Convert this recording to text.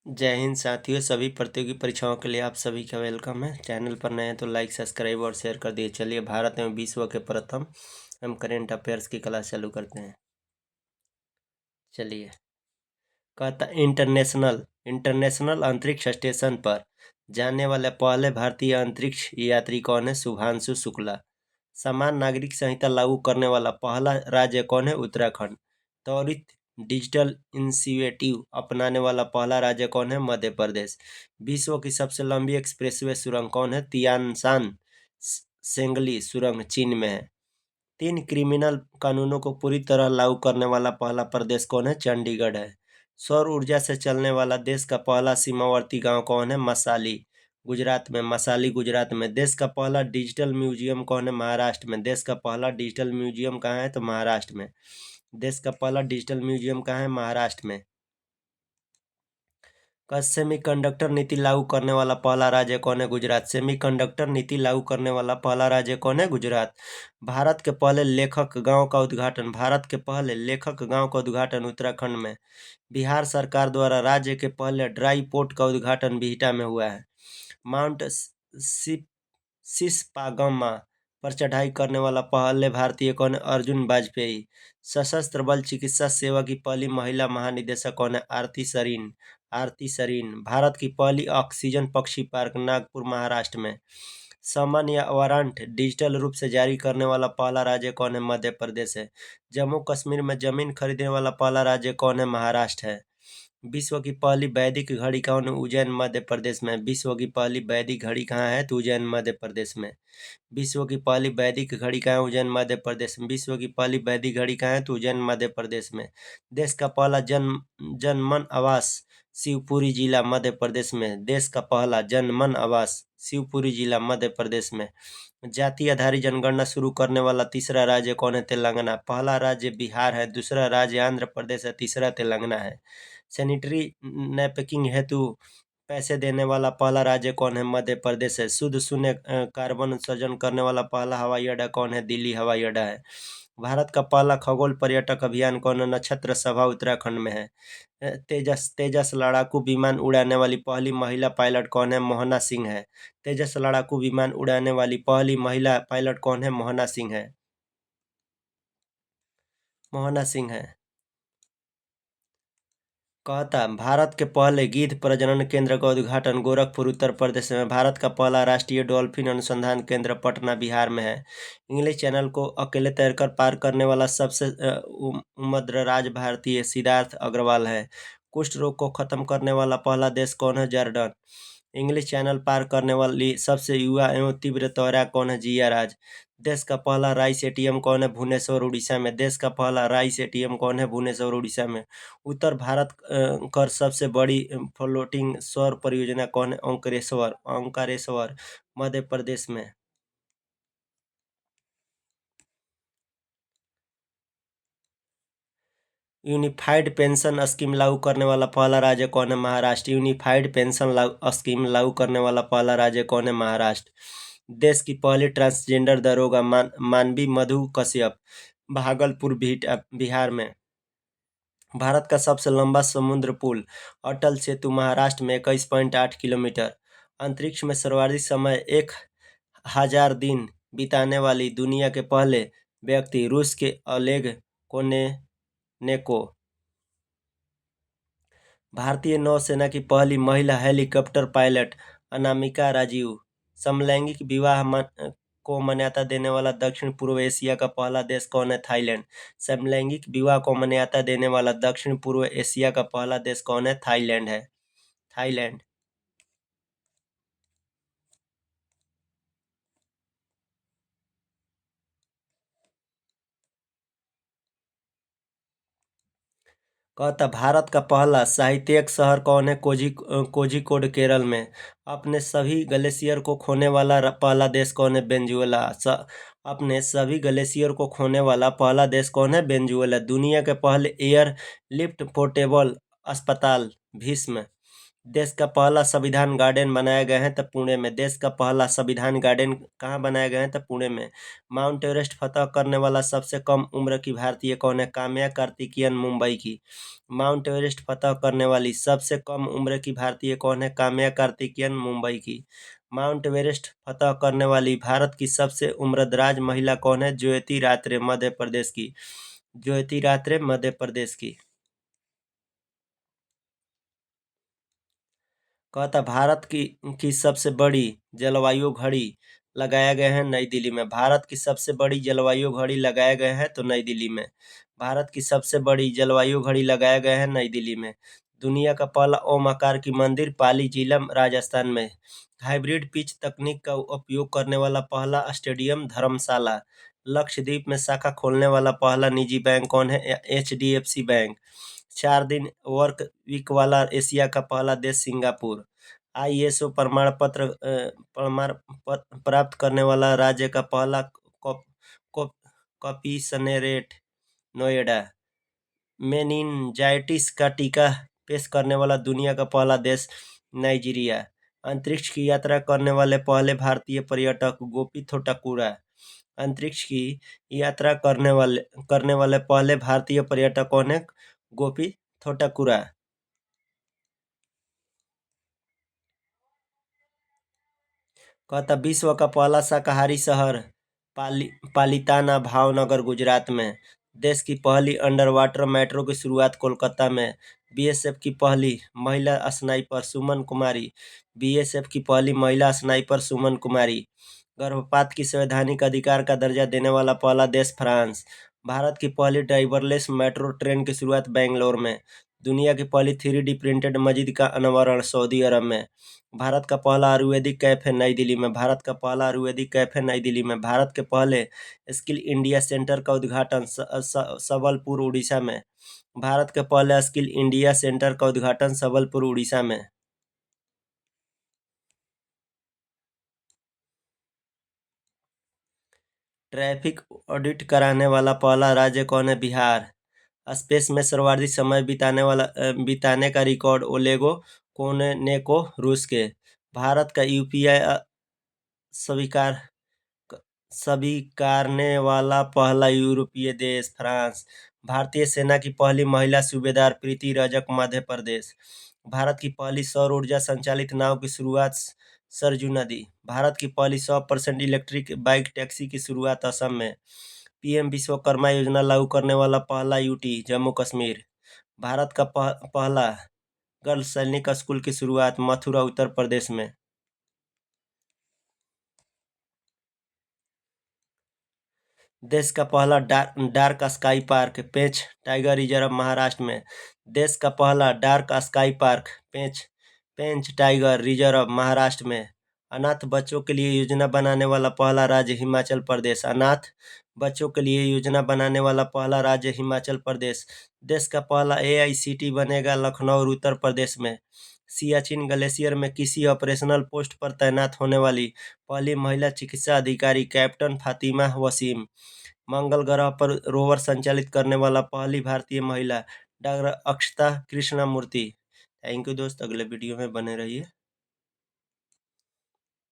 जय हिंद साथियों। सभी प्रतियोगी परीक्षाओं के लिए आप सभी का वेलकम है। चैनल पर नए हैं तो लाइक सब्सक्राइब और शेयर कर दिए। चलिए, भारत एवं विश्व के प्रथम हम करेंट अफेयर्स की क्लास चालू करते हैं। चलिए, कहता इंटरनेशनल इंटरनेशनल अंतरिक्ष स्टेशन पर जाने वाले पहले भारतीय अंतरिक्ष यात्री कौन है? शुभांशु शुक्ला। समान नागरिक संहिता लागू करने वाला पहला राज्य कौन है? उत्तराखंड। त्वरित डिजिटल इनिशिएटिव अपनाने वाला पहला राज्य कौन है? मध्य प्रदेश। विश्व की सबसे लंबी एक्सप्रेसवे सुरंग कौन है? तियानशान सेंगली सुरंग चीन में है। 3 क्रिमिनल कानूनों को पूरी तरह लागू करने वाला पहला प्रदेश कौन है? चंडीगढ़ है। सौर ऊर्जा से चलने वाला देश का पहला सीमावर्ती गांव कौन है? मसाली, गुजरात में। मसाली गुजरात में। देश का पहला डिजिटल म्यूजियम कौन है? महाराष्ट्र में। देश का पहला डिजिटल म्यूजियम कहाँ है? तो महाराष्ट्र में। देश का पहला डिजिटल म्यूजियम कहाँ है? महाराष्ट्र में। का सेमीकंडक्टर नीति लागू करने वाला पहला राज्य कौन है? गुजरात। सेमीकंडक्टर नीति लागू करने वाला पहला राज्य कौन है? गुजरात। भारत के पहले लेखक गांव का उद्घाटन उत्तराखंड में। बिहार सरकार द्वारा राज्य के पहले ड्राई पोर्ट का उद्घाटन बिहटा में हुआ है। माउंट सिसपागमा पर चढ़ाई करने वाला पहले भारतीय कौन है? अर्जुन वाजपेयी। सशस्त्र बल चिकित्सा सेवा की पहली महिला महानिदेशक कौन है? आरती सरीन। भारत की पहली ऑक्सीजन पक्षी पार्क नागपुर महाराष्ट्र में। समन या वारंट डिजिटल रूप से जारी करने वाला पहला राज्य कौन है? मध्य प्रदेश है। जम्मू कश्मीर में जमीन खरीदने वाला पहला राज्य कौन है? महाराष्ट्र है। विश्व की पहली वैदिक घड़ी कौन है? उज्जैन मध्य प्रदेश में। विश्व की पहली वैदिक घड़ी कहाँ है? तो उज्जैन मध्य प्रदेश में। विश्व की पहली वैदिक घड़ी कहाँ है? उज्जैन मध्य प्रदेश में। विश्व की पहली वैदिक घड़ी कहाँ है? तो उज्जैन मध्य प्रदेश में। देश का पहला जनमन आवास शिवपुरी जिला मध्य प्रदेश में। देश का पहला जनमन आवास शिवपुरी जिला मध्य प्रदेश में। जाति आधारित जनगणना शुरू करने वाला तीसरा राज्य कौन है? तेलंगाना। पहला राज्य बिहार है, दूसरा राज्य आंध्र प्रदेश है, तीसरा तेलंगाना है। सैनिटरी नैपकिन हेतु पैसे देने वाला पहला राज्य कौन है? मध्य प्रदेश है। शुद्ध शून्य कार्बन उत्सर्जन करने वाला पहला हवाई अड्डा कौन है? दिल्ली हवाई अड्डा है। भारत का पहला खगोल पर्यटक अभियान कौन है? नक्षत्र सभा उत्तराखंड में है। तेजस लड़ाकू विमान उड़ाने वाली पहली महिला पायलट कौन है? मोहना सिंह है। तेजस लड़ाकू विमान उड़ाने वाली पहली महिला पायलट कौन है? मोहना सिंह है। मोहना सिंह है। कहता भारत के पहले गिद्ध प्रजनन केंद्र का उद्घाटन गोरखपुर उत्तर प्रदेश में। भारत का पहला राष्ट्रीय डॉल्फिन अनुसंधान केंद्र पटना बिहार में है। इंग्लिश चैनल को अकेले तैरकर पार करने वाला सबसे उम्रदराज भारतीय सिद्धार्थ अग्रवाल है। कुष्ठ रोग को खत्म करने वाला पहला देश कौन है? जॉर्डन। इंग्लिश चैनल पार करने वाली सबसे युवा एवं तीव्र तैराक कौन है? जिया राज। देश का पहला राइस एटीएम कौन है? भुवनेश्वर उड़ीसा में। देश का पहला राइस एटीएम कौन है? भुवनेश्वर उड़ीसा में। उत्तर भारत कर सबसे बड़ी फ्लोटिंग सौर परियोजना कौन है? ओंकारेश्वर मध्य प्रदेश में। यूनिफाइड पेंशन स्कीम लागू करने वाला पहला राज्य कौन है? महाराष्ट्र। यूनिफाइड पेंशन स्कीम लागू करने वाला पहला राज्य कौन है? महाराष्ट्र। देश की पहली ट्रांसजेंडर दरोगा मानवी मधु कश्यप, भागलपुर बिहार में। भारत का सबसे लंबा समुद्र पुल अटल सेतु महाराष्ट्र में 21.8 किलोमीटर। अंतरिक्ष में सर्वाधिक समय 1000 दिन बिताने वाली दुनिया के पहले व्यक्ति रूस के ओलेग कोनेनेको। भारतीय नौसेना की पहली महिला हेलीकॉप्टर पायलट अनामिका राजीव। समलैंगिक विवाह को मान्यता देने वाला दक्षिण पूर्व एशिया का पहला देश कौन है? थाईलैंड। समलैंगिक विवाह को मान्यता देने वाला दक्षिण पूर्व एशिया का पहला देश कौन है? थाईलैंड है। थाईलैंड। कहता भारत का पहला साहित्यिक शहर कौन है? कोझिकोड केरल में। अपने सभी ग्लेशियर को खोने वाला पहला देश कौन है? वेनेजुएला। अपने सभी ग्लेशियर को खोने वाला पहला देश कौन है? वेनेजुएला। दुनिया के पहले एयर लिफ्ट पोर्टेबल अस्पताल भीष्म। देश का पहला संविधान गार्डन बनाया गया है तो पुणे में। देश का पहला संविधान गार्डन कहाँ बनाया गया है तो पुणे में। माउंट एवरेस्ट फतह करने वाला सबसे कम उम्र की भारतीय कौन है? काम्या कार्तिकेयन, मुंबई की। माउंट एवरेस्ट फतह करने वाली सबसे कम उम्र की भारतीय कौन है? काम्या कार्तिकेयन, मुंबई की। माउंट एवरेस्ट फतह करने वाली भारत की सबसे उम्रदराज महिला कौन है? ज्योति रात्रे, मध्य प्रदेश की। ज्योति रात्रे, मध्य प्रदेश की। कहता भारत की सबसे बड़ी जलवायु घड़ी लगाया गया है नई दिल्ली में। भारत की सबसे बड़ी जलवायु घड़ी लगाया गया है तो नई दिल्ली में। भारत की सबसे बड़ी जलवायु घड़ी लगाया गया है नई दिल्ली में। दुनिया का पहला ओम आकार की मंदिर पाली जिला, राजस्थान में। हाइब्रिड पिच तकनीक का उपयोग करने वाला पहला स्टेडियम धर्मशाला। लक्षद्वीप में शाखा खोलने वाला पहला निजी बैंक कौन है? HDFC bank. 4 दिन वर्क वीक वाला एशिया का पहला देश सिंगापुर। ISO प्रमाण पत्र प्राप्त करने वाला राज्य का पहला कमिश्नरेट नोएडा। मेनिनजाइटिस का टीका पेश करने वाला दुनिया का पहला देश नाइजीरिया। अंतरिक्ष की यात्रा करने वाले पहले भारतीय पर्यटक गोपी थोटाकुरा। अंतरिक्ष की यात्रा करने वाले पहले भारतीय पर्यटक कौन है? गोपी थोटाकुरा। कहता विश्व का पहला शाकाहारी शहर पालिताना, भावनगर, गुजरात में। देश की पहली अंडर वाटर मेट्रो की शुरुआत कोलकाता में। BSF की पहली महिला स्नाइपर सुमन कुमारी। BSF की पहली महिला स्नाइपर सुमन कुमारी। गर्भपात की संवैधानिक अधिकार का दर्जा देने वाला पहला देश फ्रांस। भारत की पहली ड्राइवरलेस मेट्रो ट्रेन की शुरुआत बेंगलोर में। दुनिया की पहली 3D प्रिंटेड मस्जिद का अनावरण सऊदी अरब में। भारत का पहला आयुर्वेदिक कैफे नई दिल्ली में। भारत का पहला आयुर्वेदिक कैफे नई दिल्ली में। भारत के पहले स्किल इंडिया सेंटर का उद्घाटन सबलपुर, उड़ीसा में। भारत के पहले स्किल इंडिया सेंटर का उद्घाटन सबलपुर, उड़ीसा में। ट्रैफिक ऑडिट कराने वाला पहला राज्य कौन है? बिहार। स्पेस में सर्वाधिक समय बिताने का रिकॉर्ड ओलेगो कोनेको, रूस के। भारत का UPI स्वीकार स्वीकारने वाला पहला यूरोपीय देश फ्रांस। भारतीय सेना की पहली महिला सूबेदार प्रीति रजक, मध्य प्रदेश। भारत की पहली सौर ऊर्जा संचालित नाव की शुरुआत सरजू नदी। भारत की पहली 100% इलेक्ट्रिक बाइक टैक्सी की शुरुआत असम में। PM विश्वकर्मा योजना लागू करने वाला पहला UT जम्मू कश्मीर। भारत का पहला गर्ल्स सैनिक स्कूल की शुरुआत मथुरा, उत्तर प्रदेश में। देश का पहला डार्क स्काई पार्क पेंच टाइगर रिजर्व, महाराष्ट्र में। देश का पहला डार्क स्काई पार्क पेंच टाइगर रिजर्व, महाराष्ट्र में। अनाथ बच्चों के लिए योजना बनाने वाला पहला राज्य हिमाचल प्रदेश। अनाथ बच्चों के लिए योजना बनाने वाला पहला राज्य हिमाचल प्रदेश। देश का पहला AICT बनेगा लखनऊ, उत्तर प्रदेश में। सियाचिन ग्लेशियर में किसी ऑपरेशनल पोस्ट पर तैनात होने वाली पहली महिला चिकित्सा अधिकारी कैप्टन फातिमा वसीम। मंगल ग्रह पर रोवर संचालित करने वाला पहली भारतीय महिला doctor Akshata Krishnamurthy. Thank you दोस्त, अगले वीडियो में बने रहिए।